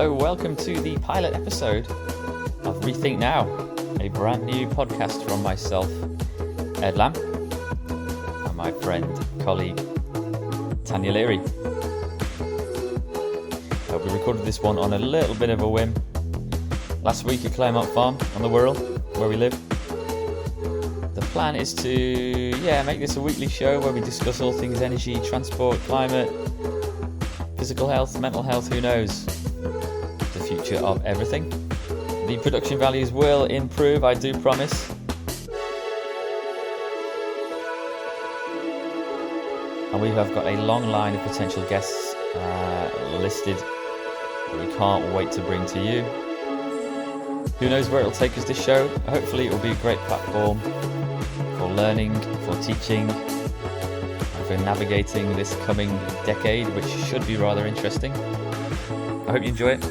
Hello, welcome to the pilot episode of Rethink Now, a brand new podcast from myself, Ed Lamb, and my friend, colleague, Tanya Leary. We recorded this one on a little bit of a whim last week at Claremont farm on the Wirral, where we live. The plan is to, make this a weekly show where we discuss all things energy, transport, climate, physical health, mental health, who knows, the future of everything. The production values will improve, I do promise. And we have got a long line of potential guests listed that we can't wait to bring to you. Who knows where it'll take us, this show. Hopefully it will be a great platform for learning, for teaching, and for navigating this coming decade, which should be rather interesting. I hope you enjoy it.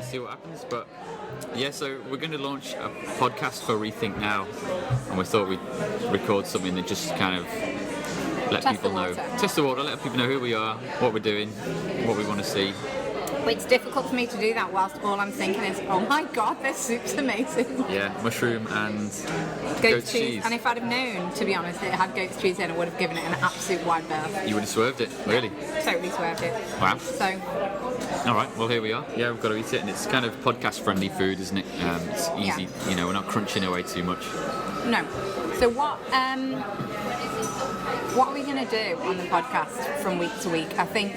See what happens, but so we're going to launch a podcast for Rethink Now, and we thought we'd record something that just kind of let people know, test the water, let people know who we are, what we're doing, what we want to see. It's difficult for me to do that whilst all I'm thinking is, oh my god, this soup's amazing. Yeah, mushroom and goat's cheese. And if I'd have known, to be honest, it had goat's cheese in, I would have given it an absolute wide berth. You would have swerved it, really? Totally swerved it. Wow. So. Alright, well here we are. Yeah, we've got to eat it, and it's kind of podcast friendly food, isn't it? It's easy, we're not crunching away too much. No. So what are we going to do on the podcast from week to week? I think,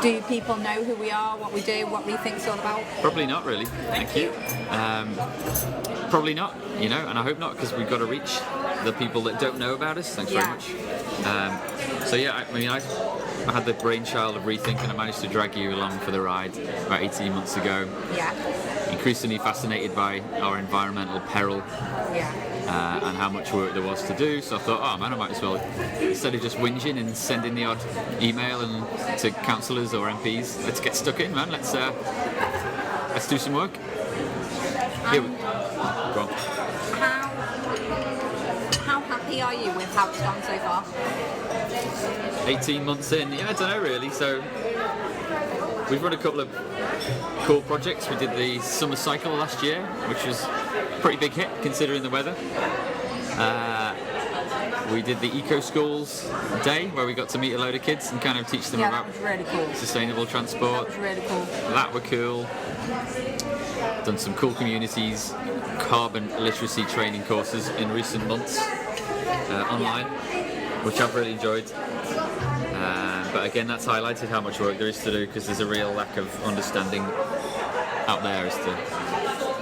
do people know who we are, what we do, what Rethink's all about? Probably not, really. Thank you. Probably not, and I hope not, because we've got to reach the people that don't know about us. Thanks very much. I had the brainchild of Rethink, and I managed to drag you along for the ride about 18 months ago. Yeah. Increasingly fascinated by our environmental peril. Yeah. And how much work there was to do, so I thought, I might as well, instead of just whinging and sending the odd email to councillors or MPs, let's get stuck in, man. Let's do some work. Go on. How happy are you with how it's gone so far? 18 months in, I don't know really. So we've run a couple of cool projects. We did the summer cycle last year, which was a pretty big hit considering the weather. We did the Eco Schools Day, where we got to meet a load of kids and kind of teach them about that was really cool. Sustainable transport. That was really cool. That were cool. Done some cool communities, carbon literacy training courses in recent months online, which I've really enjoyed. But again, that's highlighted how much work there is to do, because there's a real lack of understanding out there as to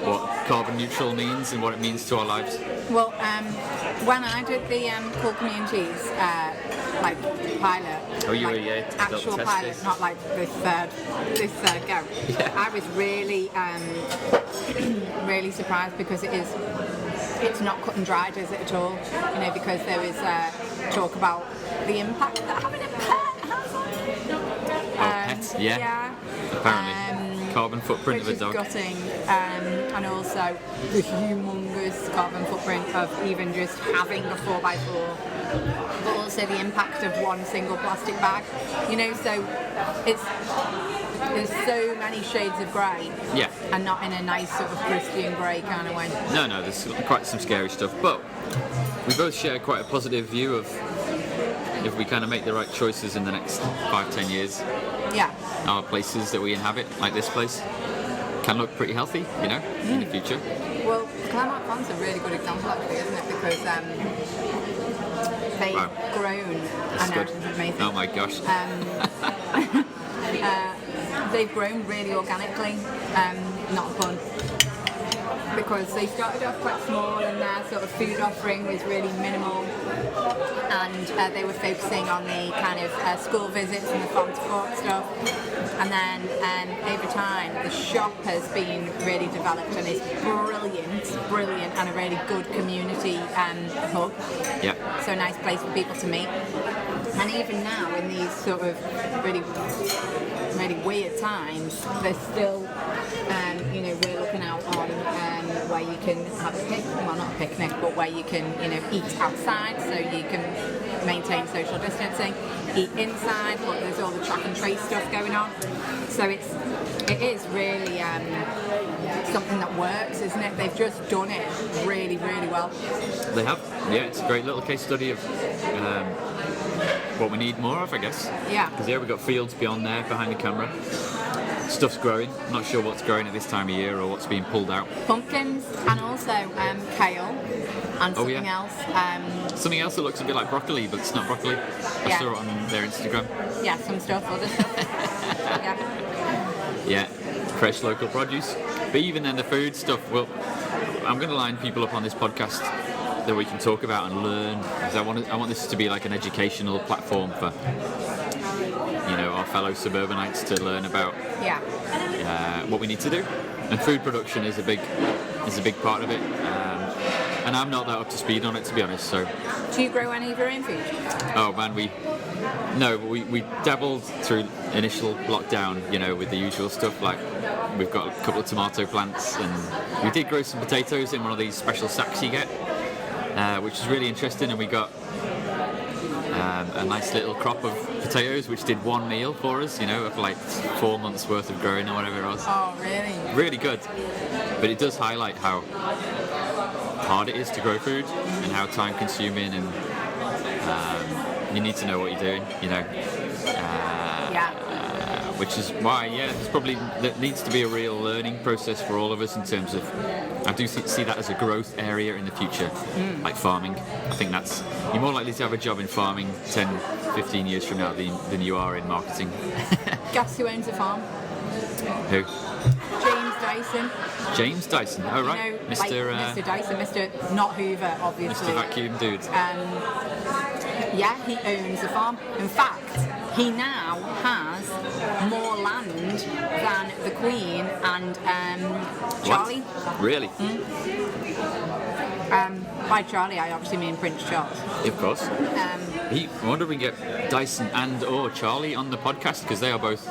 what carbon neutral means and what it means to our lives. Well, when I did the cool communities pilot, actual pilot, not like this third go. Yeah. I was really really surprised, because it's not cut and dried, is it at all? Because there is talk about the impact that having a pet has on. Pet, yeah. Apparently. Carbon footprint of a dog. Gutting, and also the humongous carbon footprint of even just having a 4x4, but also the impact of one single plastic bag. So there's so many shades of grey. Yeah. And not in a nice sort of Christian grey kind of way. No, there's quite some scary stuff, but we both share quite a positive view of if we kind of make the right choices in the next 5-10 years. Yeah. Our places that we inhabit, like this place, can look pretty healthy, in the future. Well, Claremont Farm's a really good example, actually, isn't it? Because they've grown. That's good. It's amazing. Oh my gosh. They've grown really organically, not fun. Because they started off quite small, and their sort of food offering was really minimal, and they were focusing on the kind of school visits and the farm to fork stuff. And then over time, the shop has been really developed and is brilliant, and a really good community hub. Yeah. So a nice place for people to meet. And even now, in these sort of really weird times, there's still, we're looking out on where you can have a picnic, well not a picnic, but where you can, eat outside so you can maintain social distancing, eat inside, but there's all the track and trace stuff going on. So it is really something that works, isn't it? They've just done it really, really well. They have. Yeah, it's a great little case study of what we need more of, I guess. Yeah. Because we've got fields beyond there, behind the camera. Stuff's growing. Not sure what's growing at this time of year or what's being pulled out. Pumpkins and also kale and something else. Something else that looks a bit like broccoli, but it's not broccoli. I saw it on their Instagram. Yeah, some stuff, other stuff. Yeah, fresh local produce. But even then, the food stuff, well, I'm going to line people up on this podcast that we can talk about and learn, because I want this to be like an educational platform for our fellow suburbanites to learn about what we need to do. And food production is a big part of it. And I'm not that up to speed on it, to be honest. So, do you grow any of your own food? Oh man, we dabbled through initial lockdown, with the usual stuff. Like we've got a couple of tomato plants, and we did grow some potatoes in one of these special sacks you get, which is really interesting. And we got a nice little crop of potatoes, which did one meal for us, of like 4 months worth of growing or whatever it was. Oh, really? Really good. But it does highlight how hard it is to grow food and how time consuming, and you need to know what you're doing, which is why there needs to be a real learning process for all of us in terms of, I do see that as a growth area in the future, like farming. I think you're more likely to have a job in farming 10, 15 years from now than you are in marketing. Guess who owns a farm? Who? James Dyson. James Dyson, oh right. Mr. Dyson, Mr. Not Hoover, obviously. Mr. Vacuum Dude. Yeah, he owns a farm. In fact, he now has more land than the Queen and Charlie. What? Really? By Charlie, I obviously mean Prince Charles. Of course. I wonder if we can get Dyson and or Charlie on the podcast, because they are both,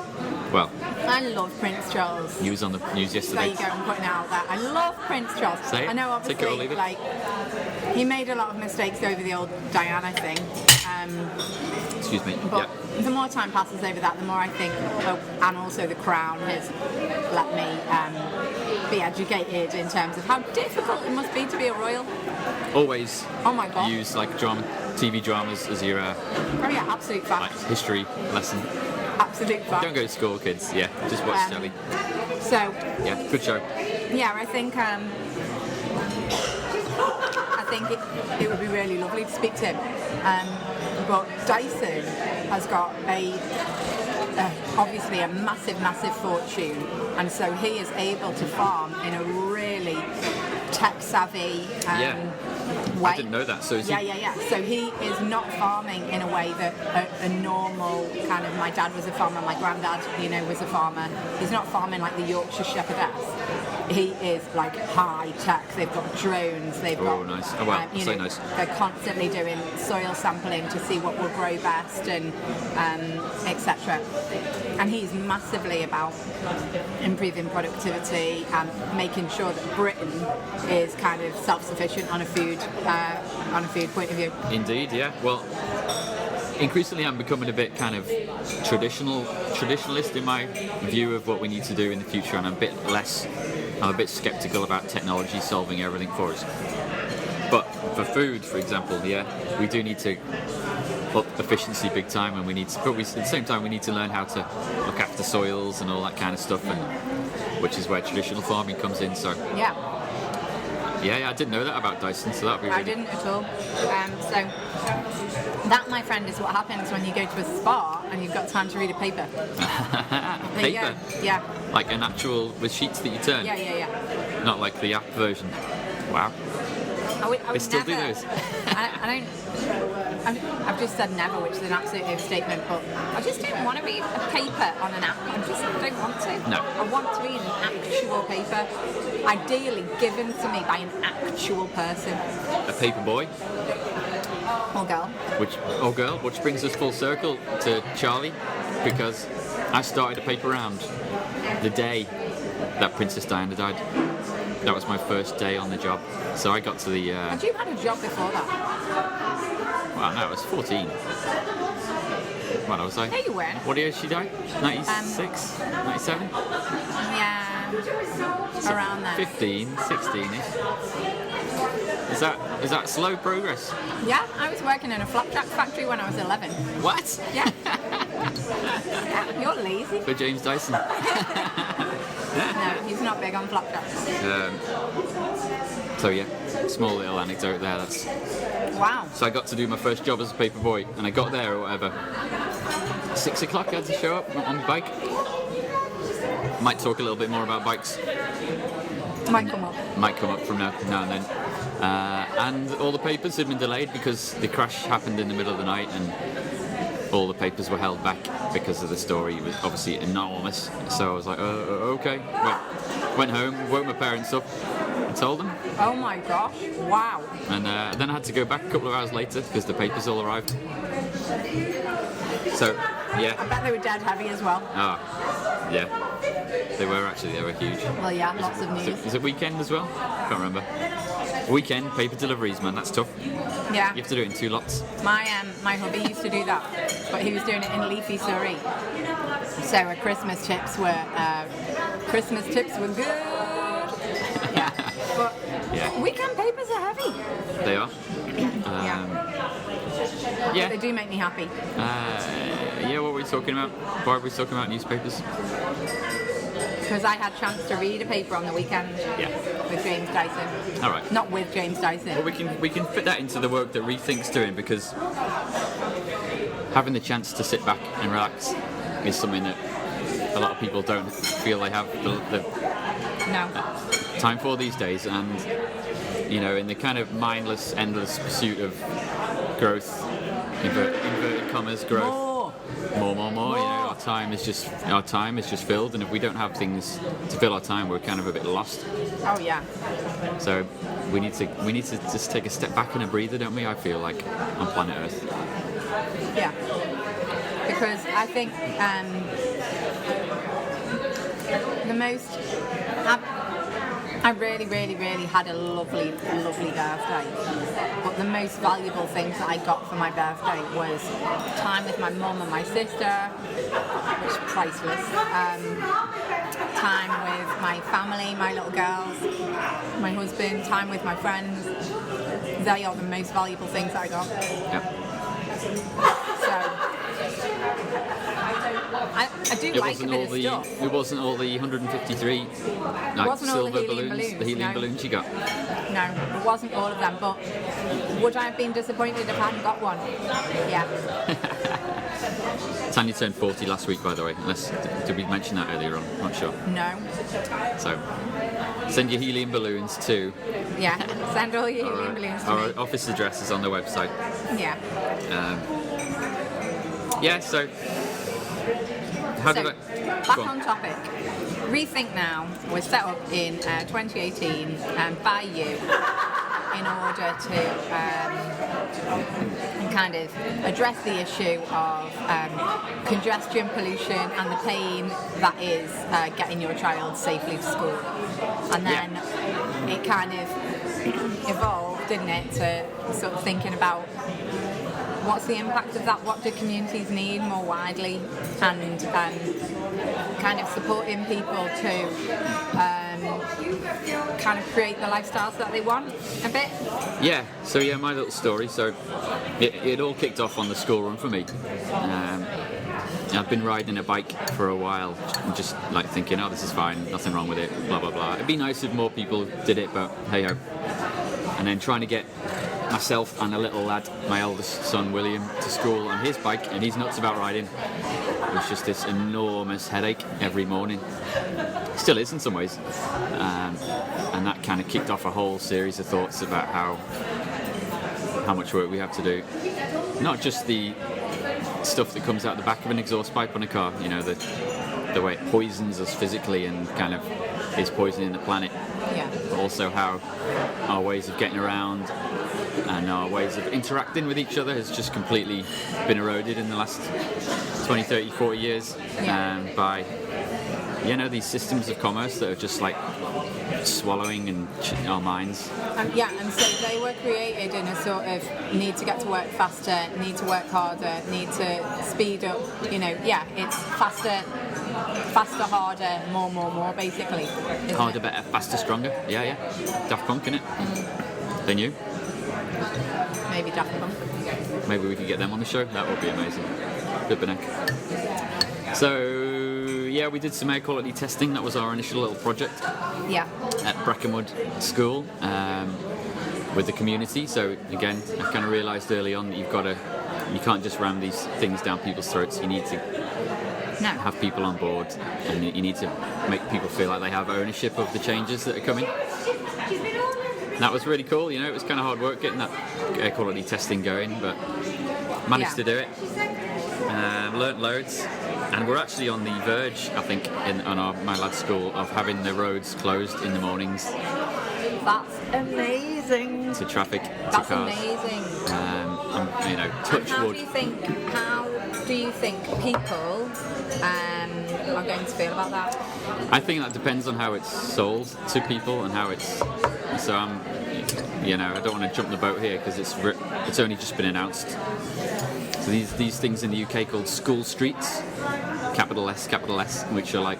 well... I love Prince Charles. He was on the news yesterday. There you go, I'm putting it out there. I love Prince Charles. Say it. I know, obviously, take it or leave it. He made a lot of mistakes over the old Diana thing. Excuse me. But the more time passes over that, the more I think, and also the Crown has let me be educated in terms of how difficult it must be to be a royal. Always. Oh my God. Use like TV dramas as your absolute fact. Like history lesson. Absolute fact. Don't go to school, kids. Yeah, just watch telly. So. Yeah, good show. Yeah, I think it would be really lovely to speak to him. But Dyson has got obviously a massive fortune, and so he is able to farm in a really tech-savvy way. I didn't know that. So is Yeah. So he is not farming in a way that a normal kind of, my dad was a farmer, my granddad, was a farmer. He's not farming like the Yorkshire Shepherdess. He is like high tech. They've got drones. They've got. Nice. Oh wow, so nice. They're constantly doing soil sampling to see what will grow best and etc. And he's massively about improving productivity and making sure that Britain is kind of self-sufficient on a food point of view. Indeed, yeah. Well, increasingly I'm becoming a bit kind of traditionalist in my view of what we need to do in the future, and I'm a bit skeptical about technology solving everything for us. But for food, for example, we do need to up efficiency big time, and but at the same time we need to learn how to look after soils and all that kind of stuff, and which is where traditional farming comes in. So yeah, I didn't know that about Dyson, so that'd be really... I didn't at all. So that, my friend, is what happens when you go to a spa and you've got time to read a paper. Paper? Yeah. Like an actual, with sheets that you turn? Yeah. Not like the app version? Wow. I would they still never, do those? I've just said never, which is an absolute overstatement, but I just don't want to read a paper on an app. I just don't want to. No. I want to read an actual paper, ideally given to me by an actual person. A paper boy? Or girl. Which brings us full circle to Charlie, because I started a paper round the day that Princess Diana died. That was my first day on the job. So I got to the... Had you had a job before that? well, no, I was 14. What was I? No, you weren't. What year did she die? 96? 97? Yeah, around there. 15, 16-ish. Is that slow progress? Yeah, I was working in a flapjack factory when I was 11. What? Yeah. Yeah, you're lazy. For James Dyson. No, he's not big on flapjacks. So yeah, small little anecdote there. Wow. So I got to do my first job as a paper boy, and I got there or whatever. 6 o'clock I had to show up on my bike. Might talk a little bit more about bikes. Might come up from now and then. And all the papers had been delayed because the crash happened in the middle of the night, and all the papers were held back because of the story. It was obviously enormous. So I was like, okay. Went home, woke my parents up, and told them. Oh my gosh! Wow. And then I had to go back a couple of hours later because the papers all arrived. So, yeah. I bet they were dead heavy as well. Ah, yeah. They were huge. Well, yeah, lots of news. Is it weekend as well? Can't remember. Weekend paper deliveries, man, that's tough. Yeah. You have to do it in 2 lots. My hubby used to do that, but he was doing it in Leafy, Surrey. So Christmas tips were good. Yeah. But Yeah. weekend papers are heavy. They are. Yeah. They do make me happy. Yeah, what were we talking about? Why were we talking about newspapers? Because I had a chance to read a paper on the weekend with James Dyson. All right. Not with James Dyson. Well, we can fit that into the work that Rethink's doing, because having the chance to sit back and relax is something that a lot of people don't feel they have the time for these days. And, you know, in the kind of mindless, endless pursuit of growth, inverted commas, growth. More. You know, our time is just filled, and if we don't have things to fill our time, we're kind of a bit lost. Oh yeah. So we need to just take a step back and a breather, don't we? I feel like on planet Earth. Yeah. Because I think the most. I really had a lovely birthday. But the most valuable things that I got for my birthday was time with my mum and my sister, which is priceless. Time with my family, my little girls, my husband, time with my friends. They are the most valuable things that I got. Yep. So I do like a bit of stuff. It wasn't all the 153 silver balloons, the helium balloons you got. No, it wasn't all of them, but would I have been disappointed if I hadn't got one? Yeah. Tanya turned 40 last week, by the way. Did we mention that earlier on? Not sure. No. So, send your helium balloons to... Yeah, send all your helium balloons to Our me. office address is on the website. Yeah. So... Back on topic. Rethink Now was set up in 2018 by you in order to kind of address the issue of congestion, pollution, and the pain that is getting your child safely to school. And then it kind of evolved, didn't it, to sort of thinking about what's the impact of that, what do communities need more widely, and kind of supporting people to kind of create the lifestyles that they want a bit. Yeah, so my little story. So it all kicked off on the school run for me. I've been riding a bike for a while and just like thinking, oh, this is fine, nothing wrong with it, blah, blah, blah. It'd be nice if more people did it, but hey-ho. And then trying to get myself and a little lad, my eldest son William, to school on his bike, and he's nuts about riding. It was just this enormous headache every morning. Still is in some ways. And that kind of kicked off a whole series of thoughts about how much work we have to do. Not just the stuff that comes out the back of an exhaust pipe on a car, you know, the way it poisons us physically and kind of is poisoning the planet. Yeah. But also how our ways of getting around and our ways of interacting with each other has just completely been eroded in the last 20, 30, 40 years by, you know, these systems of commerce that are just like swallowing our minds. And so they were created in a sort of need to get to work faster, need to work harder, need to speed up. You know, it's faster, harder, more, basically. Harder, better, faster, stronger. Yeah. Daft Punk, innit? They knew. Maybe Daft Punk. Maybe we could get them on the show. That would be amazing. Good banana. So, yeah, we did some air quality testing. That was our initial little project. Yeah. At Breckenwood School with the community. So again, I kind of realised early on that you can't just ram these things down people's throats. You need to have people on board, and you need to make people feel like they have ownership of the changes that are coming. And that was really cool. You know, it was kind of hard work getting that air quality testing going, but managed to do it. Learnt loads. And we're actually on the verge, I think, on my lad's school, of having the roads closed in the mornings. That's amazing. To traffic, That's to cars. Amazing. You know, touch wood. How do you think people are going to feel about that? I think that depends on how it's sold to people and how it's. So you know, I don't want to jump the boat here because it's only just been announced. So these things in the UK called school streets, capital S, which are like,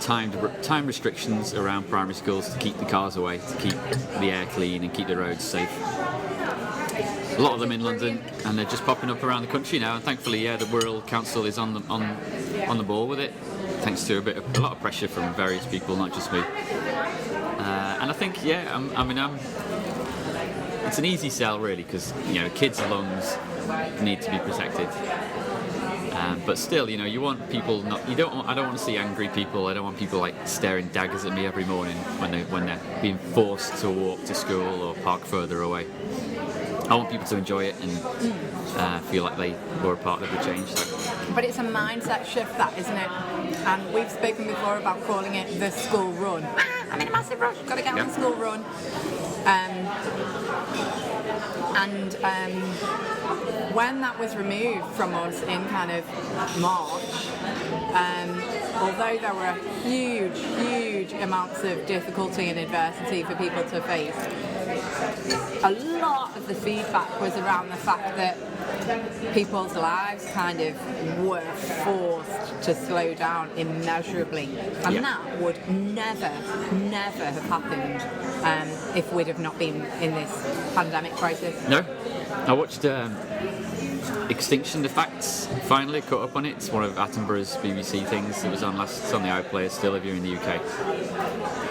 time restrictions around primary schools to keep the cars away, to keep the air clean and keep the roads safe. A lot of them in London, and they're just popping up around the country now. And thankfully, the Wirral Council is on the ball with it, thanks to a lot of pressure from various people, not just me. And I think, it's an easy sell really, because kids' lungs need to be protected. But still, you want people I don't want to see angry people. I don't want people like staring daggers at me every morning when they're being forced to walk to school or park further away. I want people to enjoy it and feel like they were a part of the change. So. But it's a mindset shift, that, isn't it? And we've spoken before about calling it the school run. I'm in a massive rush, got to get on the school run. When that was removed from us in kind of March, although there were huge amounts of difficulty and adversity for people to face, a lot of the feedback was around the fact that people's lives kind of were forced to slow down immeasurably, and that would never have happened if we'd have not been in this pandemic crisis. No, I watched Extinction, the Facts, finally caught up on it. It's one of Attenborough's BBC things. It was on it's on the iPlayer still if you're in the UK.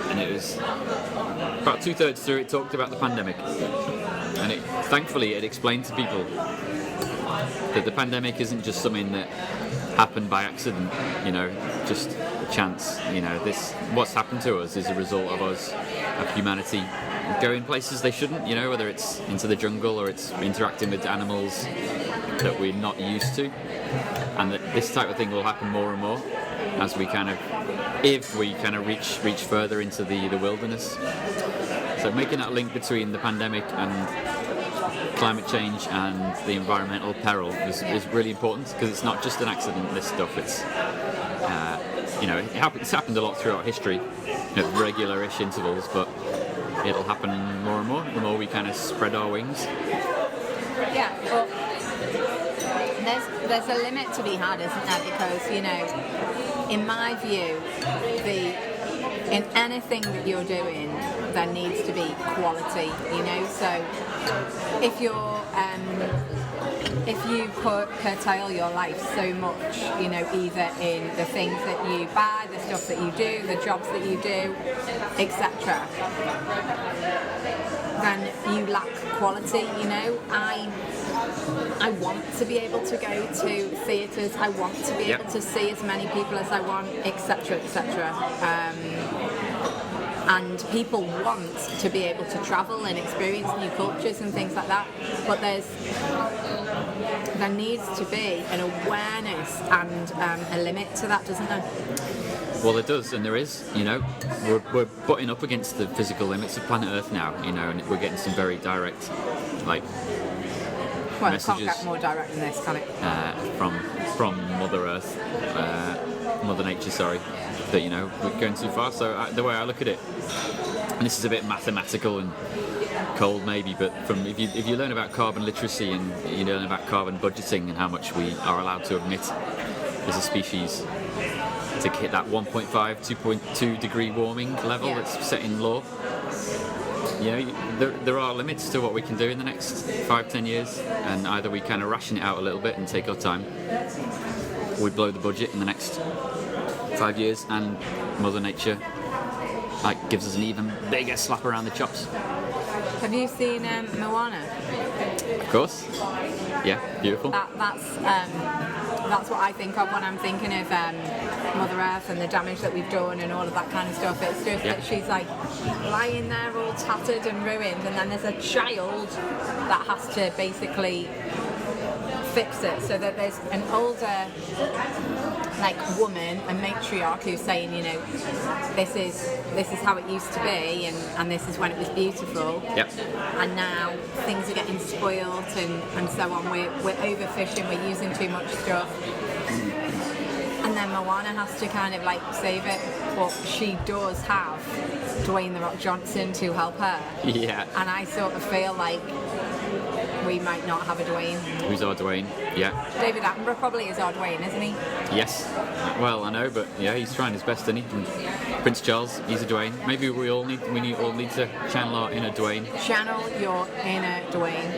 And it was about 2/3 through, it talked about the pandemic. And thankfully it explained to people that the pandemic isn't just something that happened by accident, just chance. What's happened to us is a result of humanity going places they shouldn't, whether it's into the jungle or it's interacting with animals that we're not used to, and that this type of thing will happen more and more as we if we reach further into the wilderness. So making that link between the pandemic and climate change and the environmental peril is really important, because it's not just an accident, this stuff. It's it's happened a lot throughout history at regular-ish intervals, but it'll happen more and more the more we spread our wings. Yeah, well, there's a limit to be had, isn't there? Because, in my view, in anything that you're doing, there needs to be quality, So if you curtail your life so much, either in the things that you buy, the stuff that you do, the jobs that you do, etc., then you lack quality. I want to be able to go to theatres, I want to be able to see as many people as I want, etc., etc. And people want to be able to travel and experience new cultures and things like that, but there needs to be an awareness and a limit to that, doesn't there? Well, there does, and there is. We're butting up against the physical limits of planet Earth now. And we're getting some very direct, Well, it can't messages get more direct than this, can it? from Mother Earth, Mother Nature, sorry, that we're going too far. So the way I look at it, and this is a bit mathematical and cold maybe, but if you learn about carbon literacy and you learn about carbon budgeting and how much we are allowed to emit as a species to hit that 1.5, 2.2 degree warming level that's set in law, there are limits to what we can do in the next 5-10 years, and either we kind of ration it out a little bit and take our time, or we blow the budget in the next 5 years and Mother Nature gives us an even bigger slap around the chops. Have you seen Moana? Of course. Yeah, beautiful. That's what I think of when I'm thinking of Mother Earth and the damage that we've done and all of that kind of stuff. It's just that she's lying there all tattered and ruined, and then there's a child that has to basically fix it, so that there's an older woman, a matriarch, who's saying, this is how it used to be, and this is when it was beautiful. Yep. And now things are getting spoiled and so on. We're overfishing, we're using too much stuff. And then Moana has to kind of save it, but she does have Dwayne "The Rock" Johnson to help her. Yeah. And I sort of feel like we might not have a Dwayne. Who's our Dwayne? Yeah. David Attenborough probably is our Dwayne, isn't he? Yes. Well, I know, but yeah, he's trying his best, isn't he? And Prince Charles, he's a Dwayne. Maybe we all need to channel our inner Dwayne. Channel your inner Dwayne.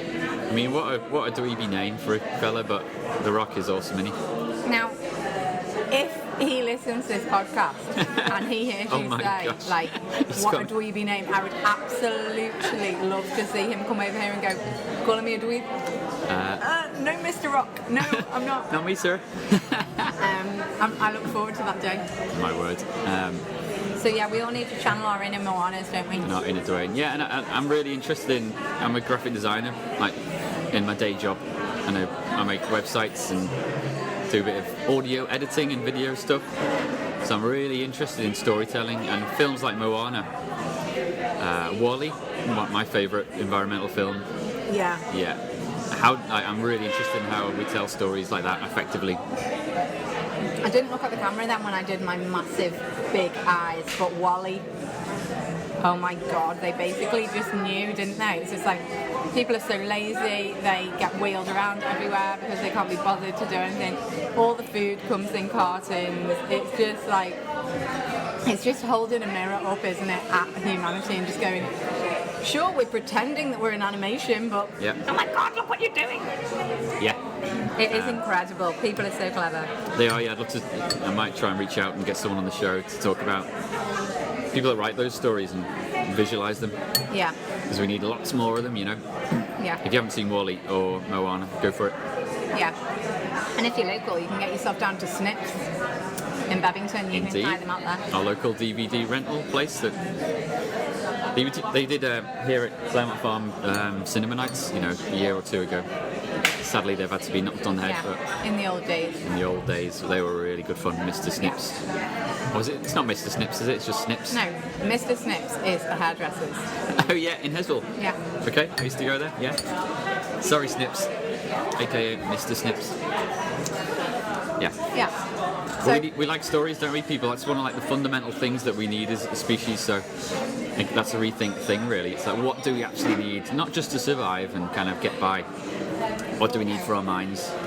I mean, what a dweeby name for a fella, but The Rock is awesome, isn't he? Now, if he listens to this podcast and he hears you say, what a dweeby name, I would absolutely love to see him come over here and go, calling me a dweeb. No, Mr. Rock. No, I'm not. Not me, sir. I look forward to that day. My word. So yeah, we all need to channel our inner Moanas, don't we? Not inner Dwayne. Yeah, and I'm really interested I'm a graphic designer, in my day job. I make websites and do a bit of audio editing and video stuff. So I'm really interested in storytelling, and films like Moana, WALL-E, my favourite environmental film. Yeah. Yeah. I'm really interested in how we tell stories like that effectively. I didn't look at the camera then when I did my massive big eyes, but WALL-E, oh my god, they basically just knew, didn't they? It's just people are so lazy, they get wheeled around everywhere because they can't be bothered to do anything. All the food comes in cartons. It's just it's just holding a mirror up, isn't it, at humanity and just going, sure, we're pretending that we're in animation, but oh my god, look what you're doing. Yeah. It is incredible. People are so clever. They are, yeah. I might try and reach out and get someone on the show to talk about people that write those stories and visualise them. Yeah. Because we need lots more of them, Yeah. If you haven't seen WALL-E or Moana, go for it. Yeah. And if you're local, you can get yourself down to Snips in Bevington. You can buy them out there. Our local DVD rental place that they did here at Claremont Farm cinema nights, a year or two ago. Sadly, they've had to be knocked on the head. Yeah, but in the old days. In the old days, they were really good fun. Mr. Snips. Or is it? It's not Mr. Snips, is it? It's just Snips. No, Mr. Snips is the hairdressers. Oh yeah, in Heswell. Yeah. Okay, I used to go there. Yeah. Sorry, Snips, aka Mr. Snips. Yeah. Yeah. So, we like stories, don't we, people? That's one of the fundamental things that we need as a species. So I think that's a rethink thing, really. It's what do we actually need, not just to survive and kind of get by. What do we need for our minds? Do you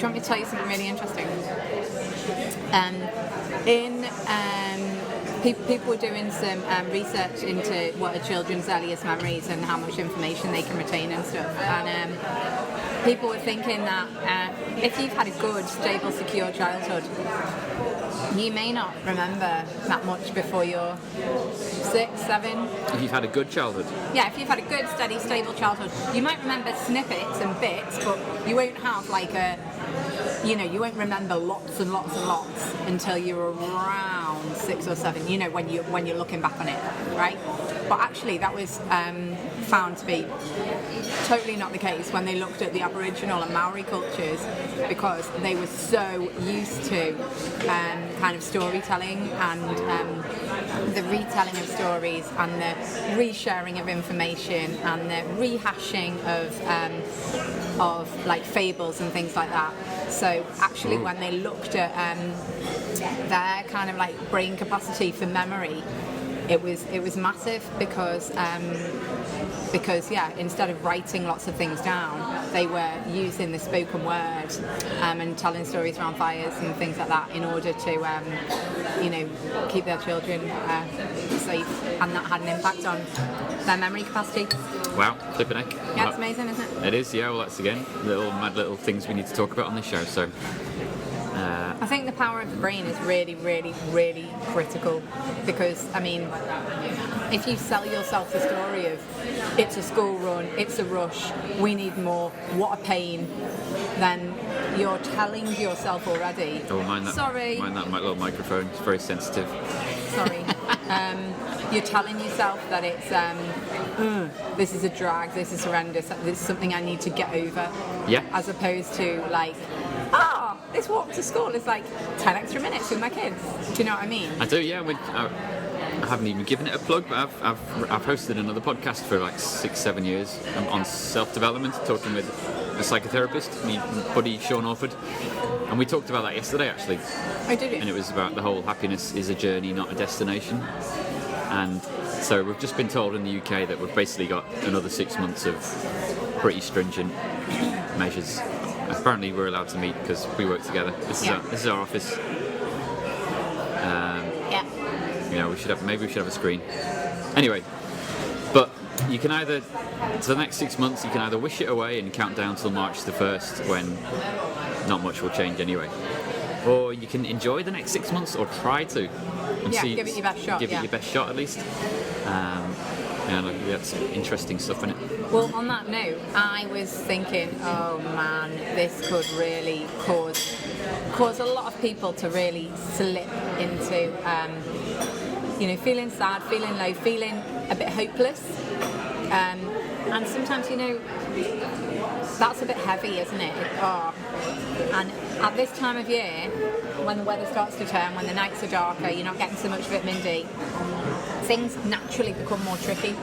want me to tell you something really interesting? People were doing some research into what are children's earliest memories and how much information they can retain and stuff. And people were thinking that if you've had a good, stable, secure childhood, you may not remember that much before you're 6, 7. If you've had a good childhood? Yeah, if you've had a good, steady, stable childhood, you might remember snippets and bits, but you won't have you won't remember lots and lots and lots until you're around 6 or 7, when you're looking back on it, right? But actually that was found to be totally not the case when they looked at the Aboriginal and Maori cultures, because they were so used to kind of storytelling and the retelling of stories and the resharing of information and the rehashing of like fables and things like that. So actually when they looked at their kind of like brain capacity for memory, it was massive because instead of writing lots of things down, they were using the spoken word and telling stories around fires and things like that in order to keep their children safe, and that had an impact on their memory capacity. Wow, flipping heck. Yeah, it's amazing, isn't it? It is, yeah. Well, that's again little things we need to talk about on this show. So I think the power of the brain is really, really, really critical, because, I mean, if you sell yourself the story of it's a school run, it's a rush, we need more, what a pain, then you're telling yourself already. Oh, mind that. Sorry. Mind that little microphone. It's very sensitive. Sorry. You're telling yourself that it's this is a drag, this is horrendous, this is something I need to get over. Yeah. As opposed to like, this walk to school is like 10 extra minutes with my kids. Do you know what I mean? I do, yeah. I haven't even given it a plug, but I've hosted another podcast for like 6-7 years on self-development, talking with a psychotherapist, me buddy Sean Orford, and we talked about that yesterday actually. Oh, did you? And it was about the whole happiness is a journey, not a destination. And so we've just been told in the UK that we've basically got another 6 months of pretty stringent measures. Apparently we're allowed to meet because we work together. This is our office. Maybe we should have a screen. Anyway, but you can either, for the next 6 months, you can either wish it away and count down till March the 1st when not much will change anyway, or you can enjoy the next 6 months, or try to. And give it your best shot. Give it your best shot at least. That's interesting stuff in it. Well, on that note, I was thinking, oh man, this could really cause a lot of people to really slip into, feeling sad, feeling low, feeling a bit hopeless. And sometimes, that's a bit heavy, isn't it? And at this time of year, when the weather starts to turn, when the nights are darker, you're not getting so much vitamin D, things naturally become more tricky.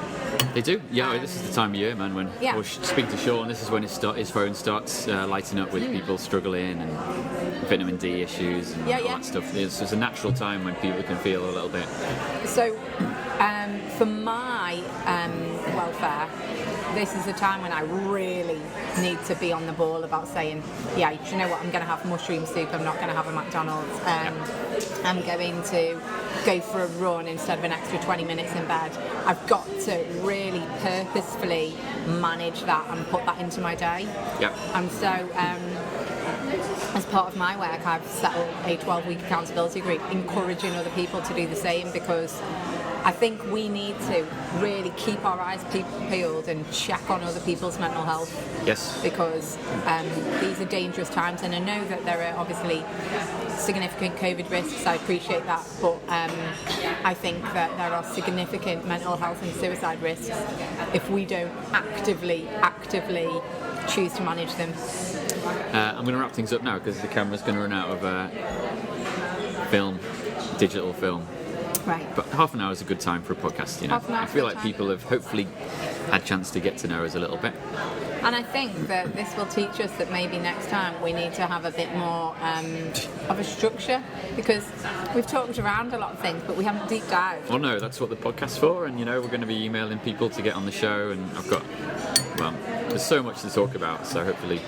They do, yeah. This is the time of year, man, when we'll speak to Sean. This is when his phone starts lighting up with people struggling and vitamin D issues and all that stuff. It's a natural time when people can feel a little bit. So, for my welfare, this is a time when I really need to be on the ball about saying, do you know what, I'm going to have mushroom soup, I'm not going to have a McDonald's, I'm going to go for a run instead of an extra 20 minutes in bed. I've got to really purposefully manage that and put that into my day. Yep. And so, as part of my work, I've set up a 12-week accountability group, encouraging other people to do the same, because I think we need to really keep our eyes peeled and check on other people's mental health. Yes. Because these are dangerous times, and I know that there are obviously significant COVID risks, I appreciate that, but I think that there are significant mental health and suicide risks if we don't actively choose to manage them. I'm going to wrap things up now because the camera's going to run out of digital film. Right. But half an hour is a good time for a podcast, I feel like people have hopefully had a chance to get to know us a little bit. And I think that this will teach us that maybe next time we need to have a bit more of a structure, because we've talked around a lot of things, but we haven't deep dived. Well, no, that's what the podcast's for, and we're going to be emailing people to get on the show, and there's so much to talk about, so hopefully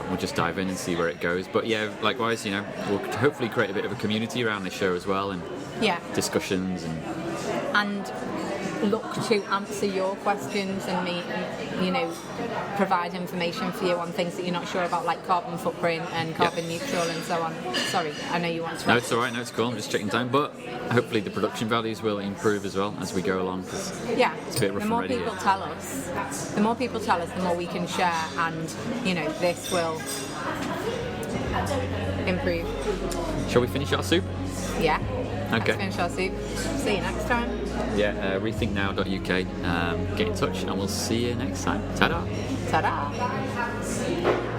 we'll just dive in and see where it goes. But likewise, we'll hopefully create a bit of a community around this show as well, and discussions and look to answer your questions and me, provide information for you on things that you're not sure about, like carbon footprint and carbon neutral and so on. Sorry, I know you want to. No, it's all right. No, it's cool. I'm just checking time, but hopefully the production values will improve as well as we go along. It's a bit rough the more and ready people tell us, the more we can share, and this will improve. Shall we finish our soup? Yeah. Okay. Let's finish our soup. See you next time. Yeah, rethinknow.uk. Get in touch and we'll see you next time. Ta-da! Ta-da!